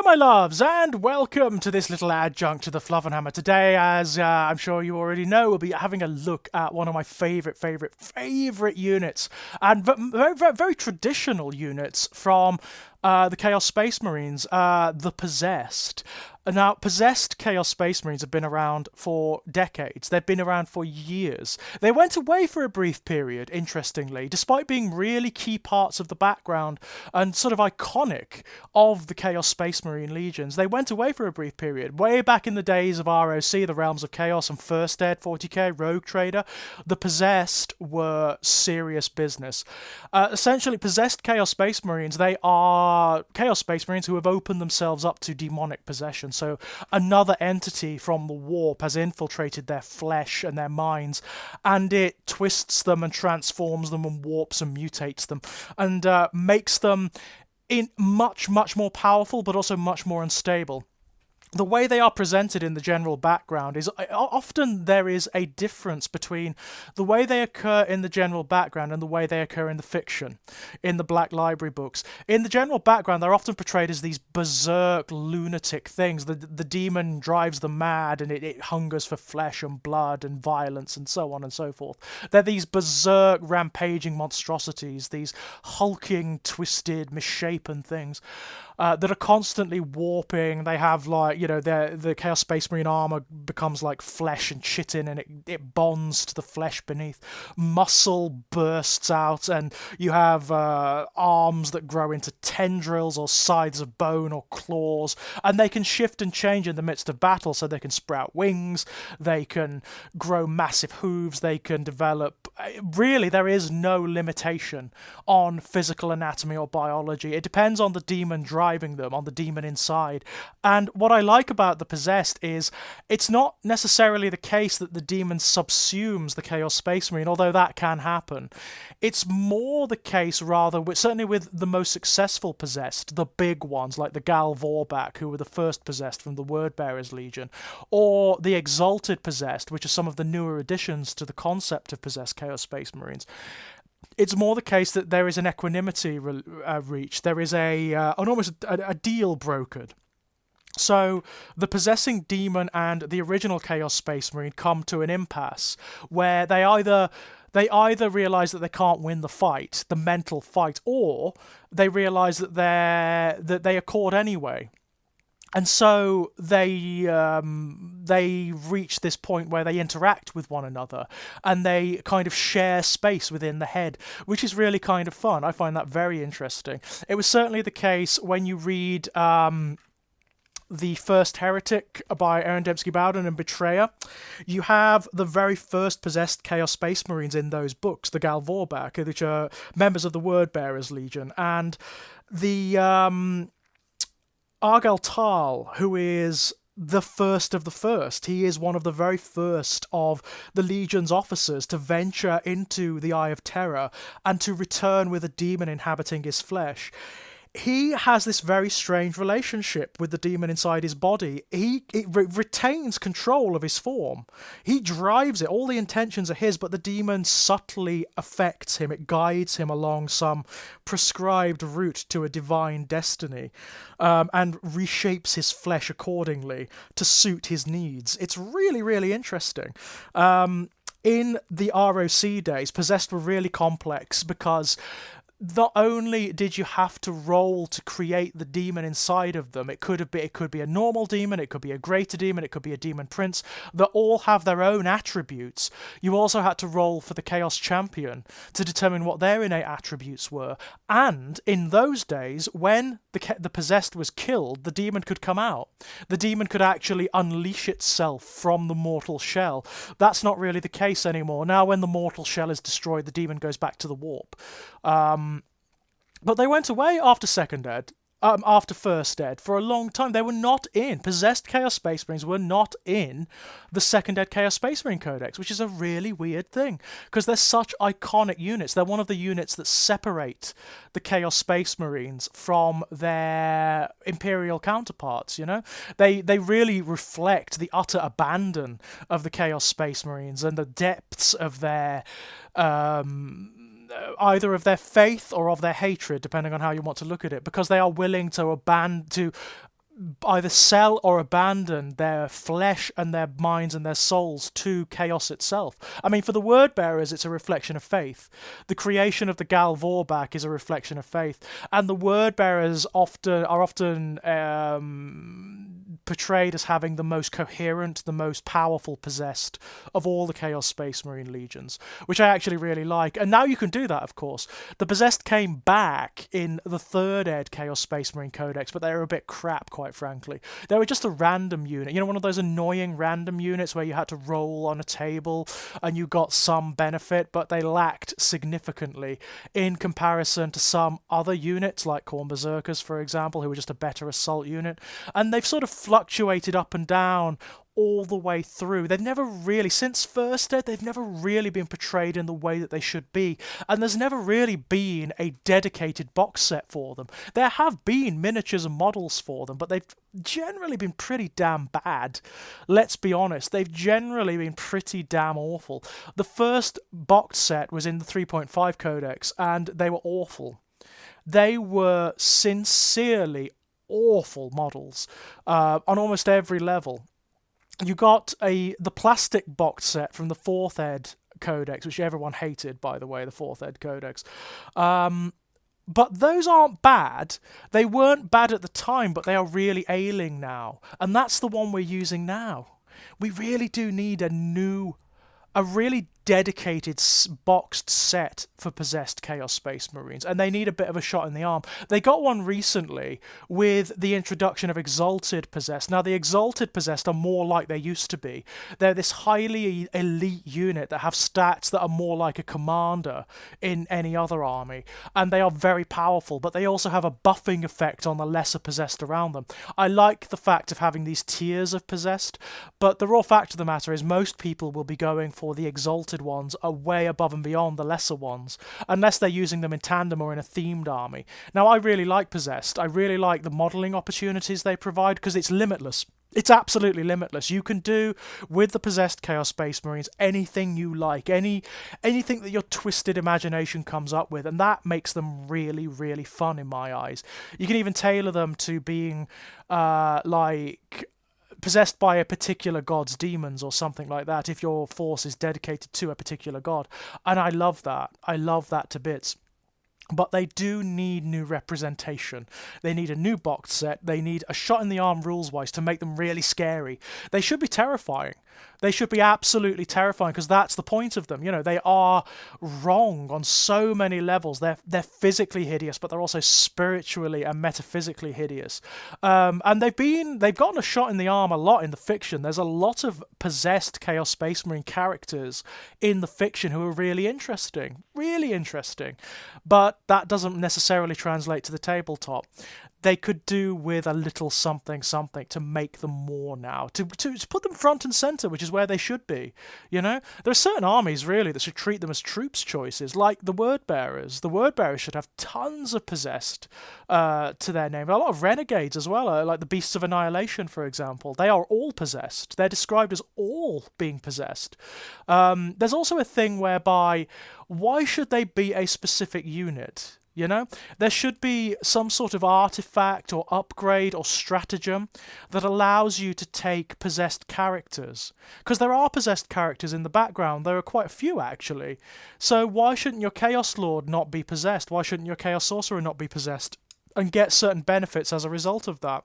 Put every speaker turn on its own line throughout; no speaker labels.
Hello, my loves, and welcome to this little adjunct to the Fluffenhammer. Today, as I'm sure you already know, we'll be having a look at one of my favourite units, and very traditional units from the Chaos Space Marines, the Possessed. Now, Possessed Chaos Space Marines have been around for decades. They've been around for years. They went away for a brief period, interestingly, despite being really key parts of the background and sort of iconic of the Chaos Space Marine Legions. They went away for a brief period. Way back in the days of ROC, the Realms of Chaos, and First Ed, 40k, Rogue Trader, the Possessed were serious business. Essentially, Possessed Chaos Space Marines, they are Chaos Space Marines who have opened themselves up to demonic possession. So another entity from the warp has infiltrated their flesh and their minds, and it twists them and transforms them and warps and mutates them, and makes them much more powerful, but also much more unstable. The way they are presented in the general background is often there is a difference between the way they occur in the general background and the way they occur in the fiction, in the Black Library books. In the general background, they're often portrayed as these berserk, lunatic things. The demon drives them mad, and it hungers for flesh and blood and violence and so on and so forth. They're these berserk, rampaging monstrosities, these hulking, twisted, misshapen things that are constantly warping. They have, like, the Chaos Space Marine armor becomes like flesh and chitin, and it bonds to the flesh beneath. Muscle bursts out, and you have arms that grow into tendrils or scythes of bone or claws, and they can shift and change in the midst of battle. So they can sprout wings, they can grow massive hooves, they can develop... Really, there is no limitation on physical anatomy or biology. It depends on the demon driving them, on the demon inside. And what I like about the Possessed is it's not necessarily the case that the demon subsumes the Chaos Space Marine, although that can happen. It's more the case, rather, certainly with the most successful Possessed, the big ones, like the Gal Vorbak, who were the first Possessed from the Wordbearers Legion, or the Exalted Possessed, which are some of the newer additions to the concept of Possessed Chaos Space Marines. It's more the case that there is an equanimity reached. There is almost a deal brokered. So the possessing demon and the original Chaos Space Marine come to an impasse where they either realize that they can't win the fight, the mental fight, or they realize that they accord anyway. And so they reach this point where they interact with one another, and they kind of share space within the head, which is really kind of fun. I find that very interesting. It was certainly the case when you read The First Heretic by Aaron Dembski Bowden and Betrayer. You have the very first possessed Chaos Space Marines in those books, the Gal Vorbak, which are members of the Wordbearers Legion, and the Argel Tal, who is the first of the first. He is one of the very first of the Legion's officers to venture into the Eye of Terror and to return with a demon inhabiting his flesh. He has this very strange relationship with the demon inside his body. He retains control of his form. He drives it. All the intentions are his, but the demon subtly affects him. It guides him along some prescribed route to a divine destiny, and reshapes his flesh accordingly to suit his needs. It's really, really interesting. In the ROC days, Possessed were really complex because not only did you have to roll to create the demon inside of them, it could be a normal demon, it could be a greater demon, it could be a demon prince, that all have their own attributes. You also had to roll for the Chaos Champion to determine what their innate attributes were. And in those days, when the possessed was killed, the demon could come out. The demon could actually unleash itself from the mortal shell. That's not really the case anymore. Now, when the mortal shell is destroyed, the demon goes back to the warp. But they went away after after First Ed for a long time. They were not in. Possessed Chaos Space Marines were not in the Second Ed Chaos Space Marine Codex, which is a really weird thing, because they're such iconic units. They're one of the units that separate the Chaos Space Marines from their Imperial counterparts, They really reflect the utter abandon of the Chaos Space Marines and the depths of their... either of their faith or of their hatred, depending on how you want to look at it, because they are willing to either sell or abandon their flesh and their minds and their souls to chaos itself. I mean, for the word bearers, it's a reflection of faith. The creation of the Gal Vorbak is a reflection of faith, and the word bearers are often portrayed as having the most coherent, the most powerful possessed of all the Chaos Space Marine legions, which I actually really like. And now you can do that, of course. The possessed came back in the third ed Chaos Space Marine Codex, but they were a bit crap, quite frankly. They were just a random unit. You know, one of those annoying random units where you had to roll on a table and you got some benefit, but they lacked significantly in comparison to some other units, like Khorne Berserkers, for example, who were just a better assault unit. And they've sort of fluctuated up and down all the way through. They've never really, since First Ed, they've never really been portrayed in the way that they should be. And there's never really been a dedicated box set for them. There have been miniatures and models for them, but they've generally been pretty damn bad. Let's be honest, they've generally been pretty damn awful. The first box set was in the 3.5 Codex, and they were awful. They were sincerely awful models on almost every level. You got the plastic box set from the 4th Ed Codex, which everyone hated, by the way, the 4th Ed Codex. But those aren't bad. They weren't bad at the time, but they are really ailing now. And that's the one we're using now. We really do need a really dedicated boxed set for possessed Chaos Space Marines, and they need a bit of a shot in the arm. They got one recently with the introduction of Exalted Possessed. Now, the Exalted Possessed are more like they used to be. They're this highly elite unit that have stats that are more like a commander in any other army, and they are very powerful, but they also have a buffing effect on the lesser possessed around them. I like the fact of having these tiers of possessed, but the raw fact of the matter is most people will be going for the Exalted ones are way above and beyond the lesser ones, unless they're using them in tandem or in a themed army. Now, I really like Possessed. I really like the modelling opportunities they provide because it's limitless. It's absolutely limitless. You can do with the Possessed Chaos Space Marines anything you like, anything that your twisted imagination comes up with, and that makes them really, really fun in my eyes. You can even tailor them to being like possessed by a particular god's demons or something like that if your force is dedicated to a particular god. And I love that. I love that to bits. But they do need new representation. They need a new box set. They need a shot in the arm rules-wise to make them really scary. They should be terrifying. They should be absolutely terrifying because that's the point of them. You know, they are wrong on so many levels. They're physically hideous, but they're also spiritually and metaphysically hideous. And they've gotten a shot in the arm a lot in the fiction. There's a lot of possessed Chaos Space Marine characters in the fiction who are really interesting. Really interesting. But that doesn't necessarily translate to the tabletop. They could do with a little something to make them more now, to put them front and center, which is where they should be. You know, there are certain armies really that should treat them as troops choices, like the Word Bearers. The Word Bearers should have tons of possessed to their name. A lot of renegades as well, like the Beasts of Annihilation, for example. They are all possessed. They're described as all being possessed. There's also a thing whereby, why should they be a specific unit? You know, there should be some sort of artifact or upgrade or stratagem that allows you to take possessed characters. Because there are possessed characters in the background. There are quite a few, actually. So why shouldn't your Chaos Lord not be possessed? Why shouldn't your Chaos Sorcerer not be possessed and get certain benefits as a result of that?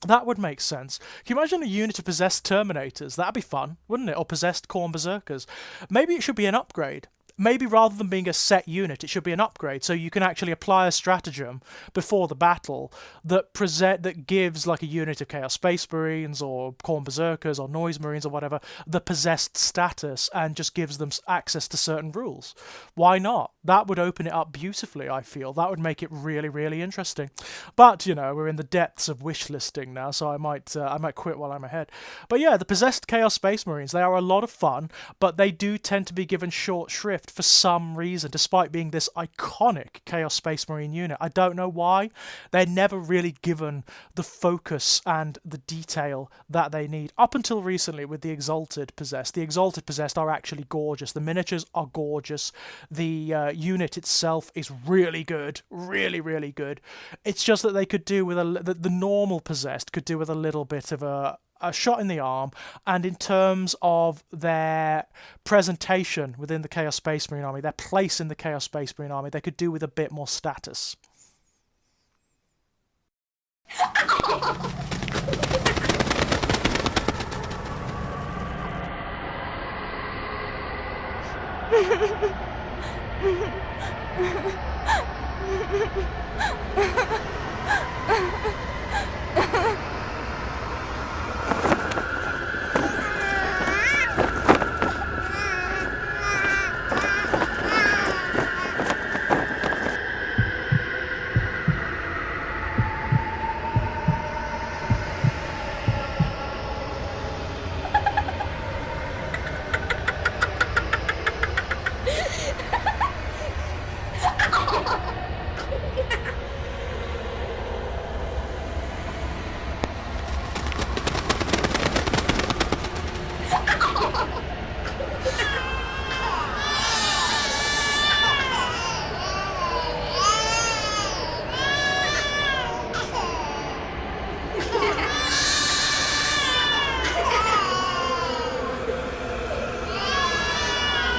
That would make sense. Can you imagine a unit of possessed Terminators? That'd be fun, wouldn't it? Or possessed Khorne Berserkers. Maybe it should be an upgrade. Maybe rather than being a set unit, it should be an upgrade, so you can actually apply a stratagem before the battle that gives like a unit of Chaos Space Marines or Khorne Berserkers or Noise Marines or whatever the possessed status and just gives them access to certain rules. Why not? That would open it up beautifully, I feel. That would make it really, really interesting. But, you know, we're in the depths of wish listing now, so I might quit while I'm ahead. But yeah, the possessed Chaos Space Marines, they are a lot of fun, but they do tend to be given short shrift left for some reason, despite being this iconic Chaos Space Marine unit. I don't know why. They're never really given the focus and the detail that they need. Up until recently with the Exalted Possessed. The Exalted Possessed are actually gorgeous. The miniatures are gorgeous. The unit itself is really good. Really, really good. It's just that they could do with the normal Possessed could do with a little bit of a shot in the arm, and in terms of their presentation within the Chaos Space Marine army, their place in the Chaos Space Marine army, they could do with a bit more status.